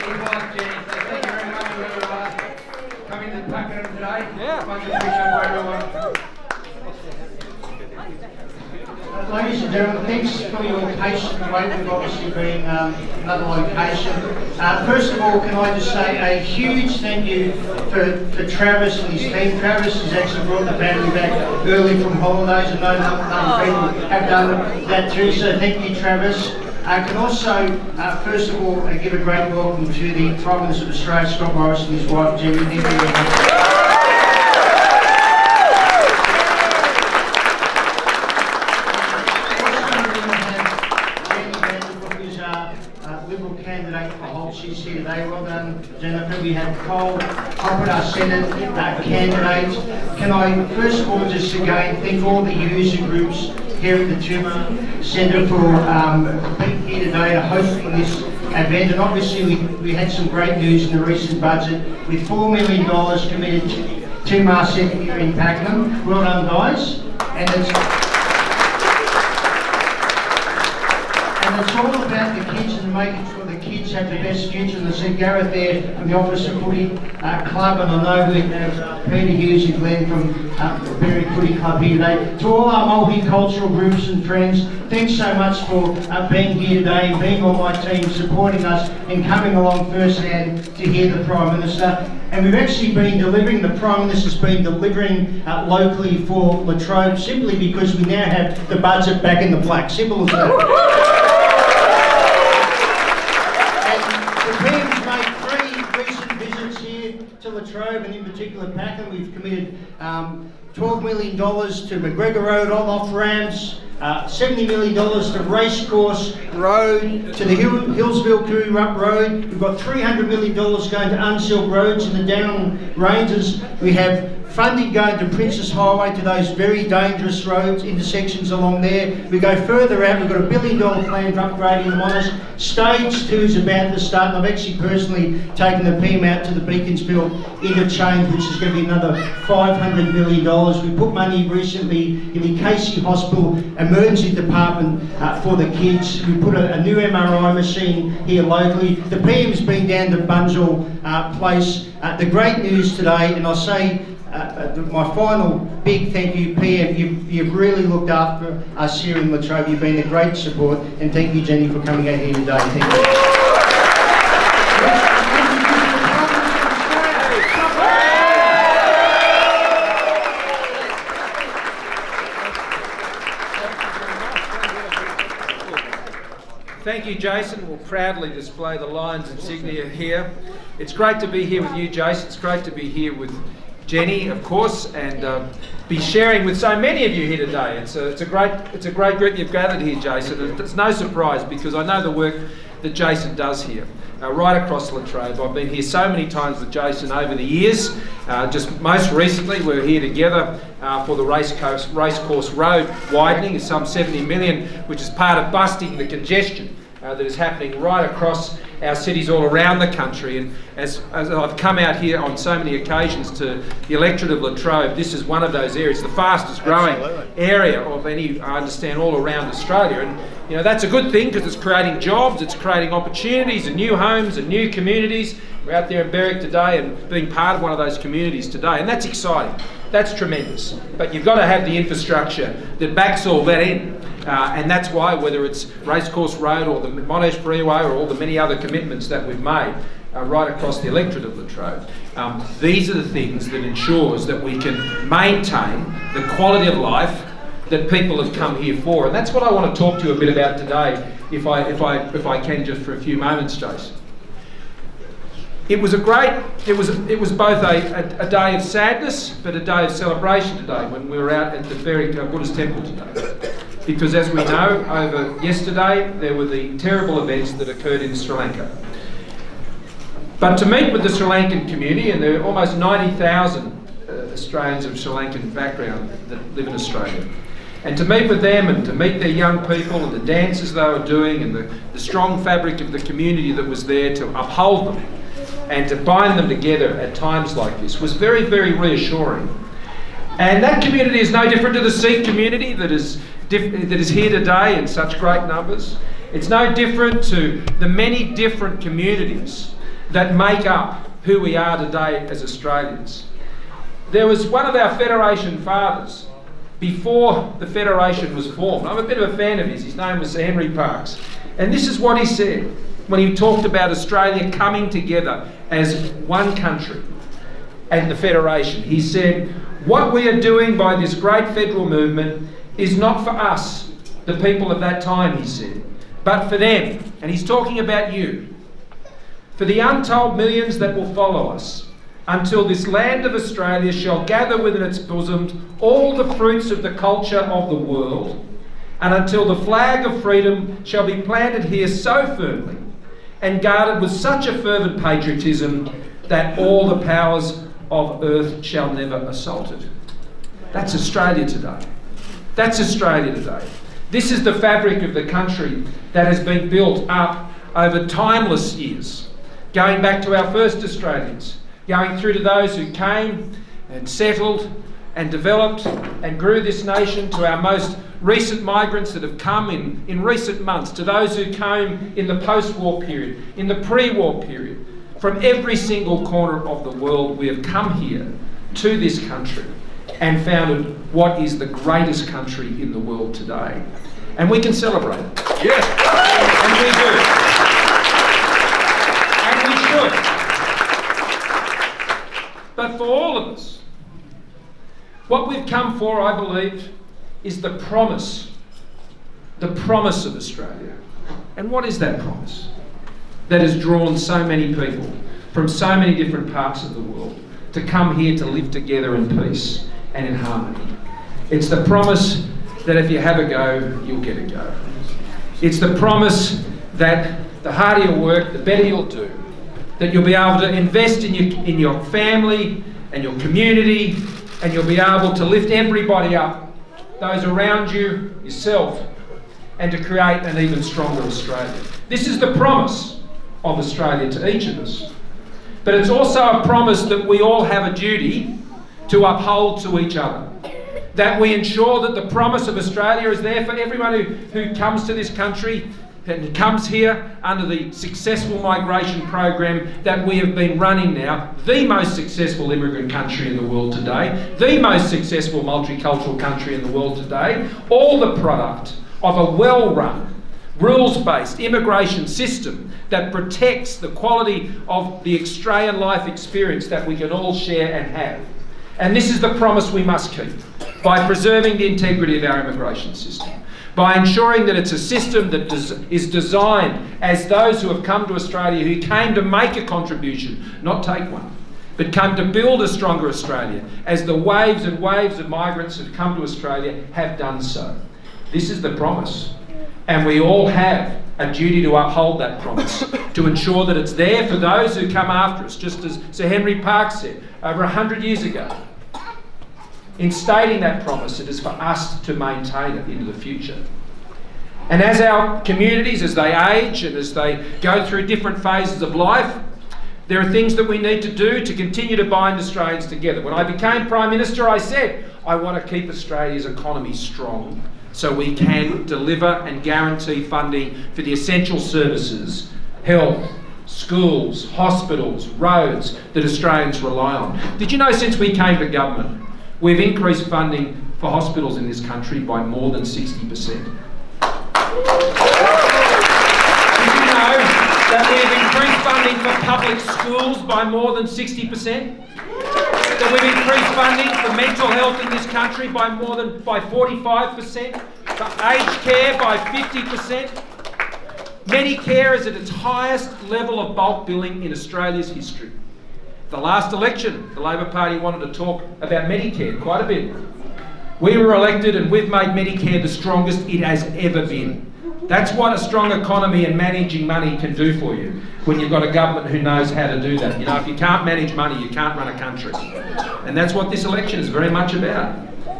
Jenny. So thank you very much for coming to Pakenham today. Yeah. Much appreciated by everyone. Ladies and gentlemen, thanks for your patient wait. We've obviously been another location. First of all, can I just say a huge thank you for Travis and his team. Travis has actually brought the family back early from holidays, and I know other people have done that too, so thank you, Travis. I can also, first of all, give a great welcome to the Prime Minister of Australia, Scott Morrison, and his wife, Jenny. Thank you very much. Liberal candidate for Holt. She's here today. Well done, Jennifer. We have Cole Hoppert, our Senate candidate. Can I first of all just again thank all the user groups here at the Tumor Centre for being here today to host this event. And obviously we had some great news in the recent budget with $4 million committed to Tumor Centre here in Pakenham. Well done, guys. And it's all about the kids and making sure the kids have the best future. And I see Gareth there from the Office of Footy Club, and I know we have Peter Hughes and Glenn from the Berry Footy Club here today. To all our multicultural groups and friends, thanks so much for being here today and being on my team, supporting us and coming along firsthand to hear the Prime Minister. And we've actually been delivering, the Prime Minister's been delivering locally for Latrobe simply because we now have the budget back in the black. Simple as that. To Latrobe and in particular Pakenham. We've committed $12 million to McGregor Road on-off ramps, $70 million to Racecourse Road, to the Hillsville Coorab Road. We've got $300 million going to unsealed roads in the Down Ranges. We have funding going to Princess Highway to those very dangerous roads, intersections along there. We go further out, we've got a $1 billion plan for upgrading the Monash. Stage 2 is about to start, and I've actually personally taken the PM out to the Beaconsfield interchange, which is going to be another $500 million. We put money recently in the Casey Hospital Emergency Department for the kids. We put a new MRI machine here locally. The PM's been down to Bunjil Place. The great news today, and I'll say my final big thank you, PM. You've really looked after us here in Latrobe. You've been a great support, and thank you, Jenny, for coming out here today. Thank you. Thank you, Jason. We'll proudly display the Lions insignia here. It's great to be here with you, Jason. It's great to be here with Jenny, of course, and be sharing with so many of you here today. It's a great group you've gathered here, Jason. And it's no surprise because I know the work that Jason does here, right across Latrobe. I've been here so many times with Jason over the years. Just most recently, we were here together for the Racecourse Road widening of some 70 million, which is part of busting the congestion that is happening right across our cities all around the country. And as I've come out here on so many occasions to the electorate of Latrobe, this is one of those areas, the fastest growing area of any, I understand, all around Australia. And you know, that's a good thing because it's creating jobs, it's creating opportunities and new homes and new communities. We're out there in Berwick today and being part of one of those communities today, and that's exciting. That's tremendous. But you've got to have the infrastructure that backs all that in. And that's why, whether it's Racecourse Road or the Monash Freeway or all the many other commitments that we've made right across the electorate of Latrobe, these are the things that ensures that we can maintain the quality of life that people have come here for. And that's what I want to talk to you a bit about today, if I can, just for a few moments, Jason. It was both a day of sadness, but a day of celebration today when we were out at the Berry Buddhist Temple today. Because as we know, over yesterday there were the terrible events that occurred in Sri Lanka. But to meet with the Sri Lankan community, and there are almost 90,000 Australians of Sri Lankan background that live in Australia, and to meet with them and to meet their young people and the dances they were doing and the strong fabric of the community that was there to uphold them and to bind them together at times like this was very, very reassuring. And that community is no different to the Sikh community that is here today in such great numbers. It's no different to the many different communities that make up who we are today as Australians. There was one of our Federation fathers, before the Federation was formed. I'm a bit of a fan of his name was Sir Henry Parkes. And this is what he said when he talked about Australia coming together as one country and the Federation. He said, "What we are doing by this great federal movement is not for us, the people of that time," he said, "but for them." And he's talking about you. "For the untold millions that will follow us, until this land of Australia shall gather within its bosom all the fruits of the culture of the world, and until the flag of freedom shall be planted here so firmly and guarded with such a fervent patriotism that all the powers of earth shall never assault it." That's Australia today. That's Australia today. This is the fabric of the country that has been built up over timeless years, going back to our first Australians, going through to those who came and settled and developed and grew this nation, to our most recent migrants that have come in recent months, to those who came in the post-war period, in the pre-war period. From every single corner of the world, we have come here to this country and founded what is the greatest country in the world today. And we can celebrate it. Yes. And we do. And we should. But for all of us, what we've come for, I believe, is the promise of Australia. And what is that promise that has drawn so many people from so many different parts of the world to come here to live together in peace and in harmony? It's the promise that if you have a go, you'll get a go. It's the promise that the harder you work, the better you'll do. That you'll be able to invest in your family and your community, and you'll be able to lift everybody up, those around you, yourself, and to create an even stronger Australia. This is the promise of Australia to each of us. But it's also a promise that we all have a duty to uphold to each other. That we ensure that the promise of Australia is there for everyone who comes to this country and comes here under the successful migration program that we have been running now, the most successful immigrant country in the world today, the most successful multicultural country in the world today, all the product of a well-run, rules-based immigration system that protects the quality of the Australian life experience that we can all share and have. And this is the promise we must keep by preserving the integrity of our immigration system, by ensuring that it's a system that is designed as those who have come to Australia, who came to make a contribution, not take one, but come to build a stronger Australia, as the waves and waves of migrants who have come to Australia have done so. This is the promise. And we all have a duty to uphold that promise, to ensure that it's there for those who come after us, just as Sir Henry Parkes said over 100 years ago. In stating that promise, it is for us to maintain it into the future. And as our communities, as they age and as they go through different phases of life, there are things that we need to do to continue to bind Australians together. When I became Prime Minister, I said, I want to keep Australia's economy strong so we can deliver and guarantee funding for the essential services, health, schools, hospitals, roads that Australians rely on. Did you know since we came to government, we've increased funding for hospitals in this country by more than 60%. Did you know that we've increased funding for public schools by more than 60%? That we've increased funding for mental health in this country by 45%, for aged care by 50%. Medicare is at its highest level of bulk billing in Australia's history. The last election, the Labor Party wanted to talk about Medicare quite a bit. We were elected and we've made Medicare the strongest it has ever been. That's what a strong economy and managing money can do for you when you've got a government who knows how to do that. You know, if you can't manage money, you can't run a country. And that's what this election is very much about.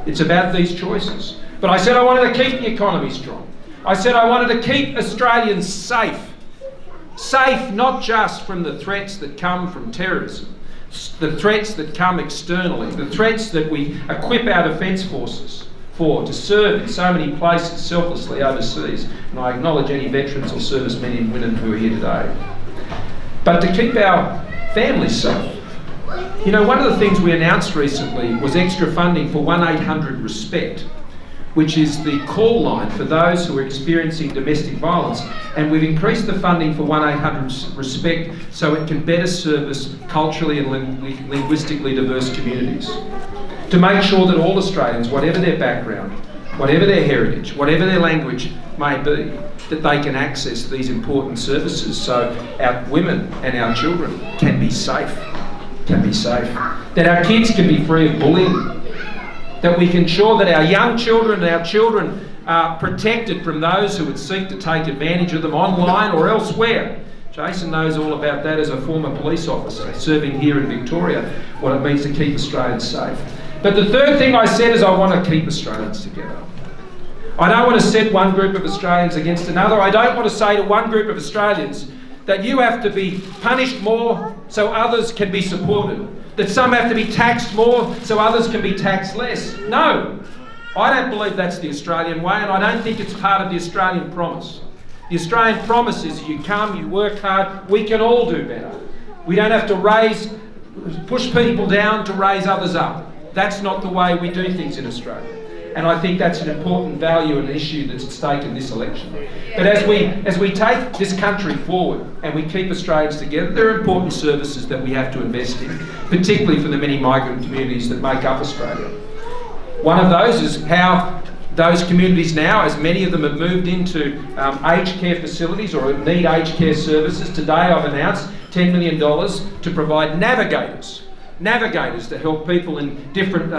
It's about these choices. But I said I wanted to keep the economy strong. I said I wanted to keep Australians safe. Safe not just from the threats that come from terrorism, the threats that come externally, the threats that we equip our defence forces for to serve in so many places selflessly overseas. And I acknowledge any veterans or servicemen and women who are here today. but to keep our families safe. You know, one of the things we announced recently was extra funding for 1-800-RESPECT, which is the call line for those who are experiencing domestic violence. And we've increased the funding for 1-800-RESPECT so it can better service culturally and linguistically diverse communities. To make sure that all Australians, whatever their background, whatever their heritage, whatever their language may be, that they can access these important services so our women and our children can be safe, that our kids can be free of bullying, that we can ensure that our young children and our children are protected from those who would seek to take advantage of them online or elsewhere. Jason knows all about that as a former police officer serving here in Victoria, what it means to keep Australians safe. But the third thing I said is I want to keep Australians together. I don't want to set one group of Australians against another. I don't want to say to one group of Australians that you have to be punished more so others can be supported, that some have to be taxed more so others can be taxed less. No, I don't believe that's the Australian way, and I don't think it's part of the Australian promise. The Australian promise is you come, you work hard, we can all do better. We don't have to push people down to raise others up. That's not the way we do things in Australia. And I think that's an important value and issue that's at stake in this election. But as we take this country forward and we keep Australians together, there are important services that we have to invest in, particularly for the many migrant communities that make up Australia. One of those is how those communities now, as many of them have moved into aged care facilities or need aged care services. Today I've announced $10 million to provide navigators to help people in different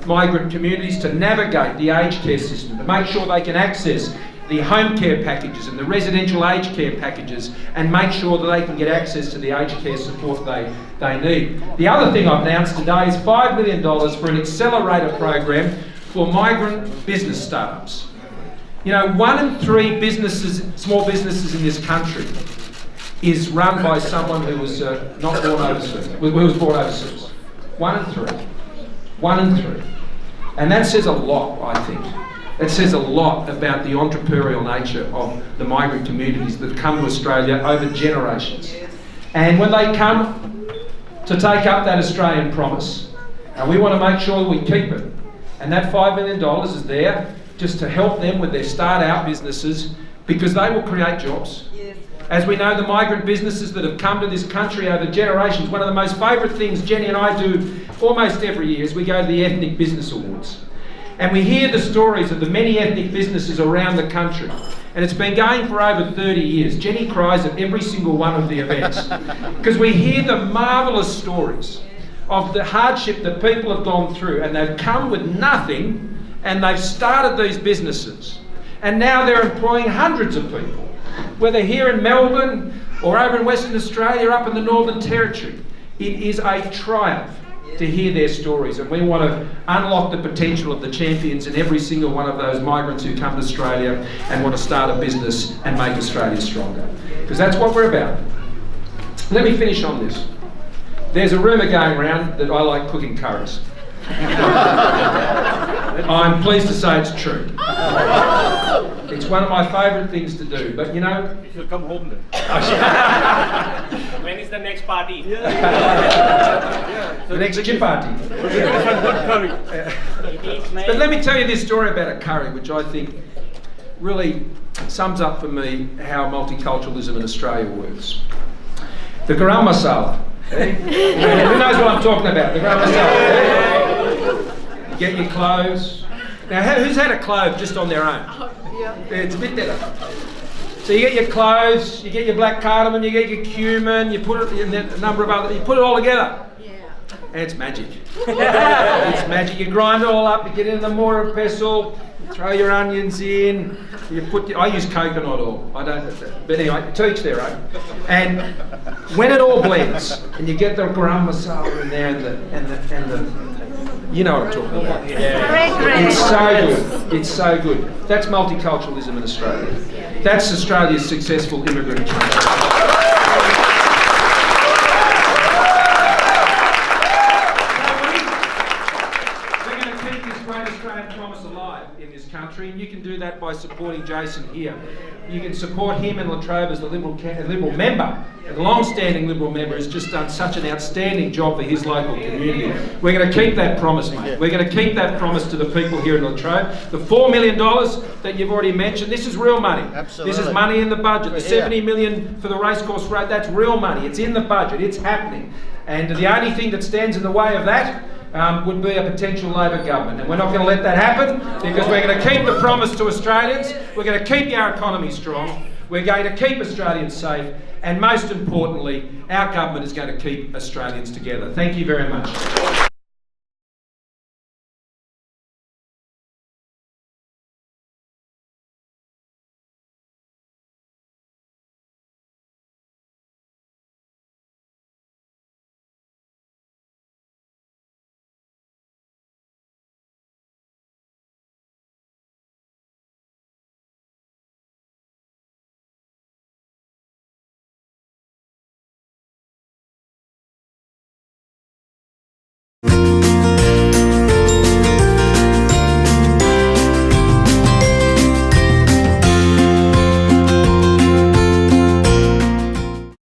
migrant communities to navigate the aged care system, to make sure they can access the home care packages and the residential aged care packages and make sure that they can get access to the aged care support they need. The other thing I've announced today is $5 million for an accelerator program for migrant business startups. You know, 1 in 3 small businesses in this country is run by someone who was not born overseas, who was born overseas. 1 in 3. 1 in 3. And that says a lot, I think. It says a lot about the entrepreneurial nature of the migrant communities that come to Australia over generations. And when they come to take up that Australian promise, we want to make sure that we keep it. And that $5 million is there just to help them with their start-out businesses because they will create jobs. As we know, the migrant businesses that have come to this country over generations, one of the most favourite things Jenny and I do almost every year is we go to the Ethnic Business Awards. And we hear the stories of the many ethnic businesses around the country. And it's been going for over 30 years. Jenny cries at every single one of the events because we hear the marvellous stories of the hardship that people have gone through, and they've come with nothing and they've started these businesses. And now they're employing hundreds of people, whether here in Melbourne or over in Western Australia, up in the Northern Territory. It is a triumph to hear their stories, and we want to unlock the potential of the champions in every single one of those migrants who come to Australia and want to start a business and make Australia stronger. Because that's what we're about. Let me finish on this. There's a rumour going around that I like cooking curries. I'm pleased to say it's true. It's one of my favourite things to do, but you know... You should come home then. When is the next party? The next chip party. But let me tell you this story about a curry, which I think really sums up for me how multiculturalism in Australia works. The garam masala. Who knows what I'm talking about? The garam masala. You get your cloves. Now, who's had a clove just on their own? Yeah, it's a bit better. So you get your cloves, you get your black cardamom, you get your cumin, you put it in a number of other, you put it all together. Yeah. And it's magic. It's magic. You grind it all up, you get it in the mortar and pestle, you throw your onions in, I use coconut oil. I don't, but anyway, to each their own. And when it all blends, and you get the garam masala in there and the you know what I'm talking about. Yeah. It's so good. It's so good. That's multiculturalism in Australia. That's Australia's successful immigrant country. We're going to keep this great Australian promise alive in this country, and you can do that by supporting Jason here. you can support him and Latrobe as the Liberal member. The long-standing Liberal member has just done such an outstanding job for his local community. We're going to keep that promise, mate. We're going to keep that promise to the people here in Latrobe. The $4 million that you've already mentioned, this is real money. Absolutely. This is money in the budget. The $70 million for the racecourse road, that's real money. It's in the budget. It's happening. And the only thing that stands in the way of that would be a potential Labor government. And we're not going to let that happen, because we're going to keep the promise to Australians. We're going to keep our economy strong. We're going to keep Australians safe. And most importantly, our government is going to keep Australians together. Thank you very much.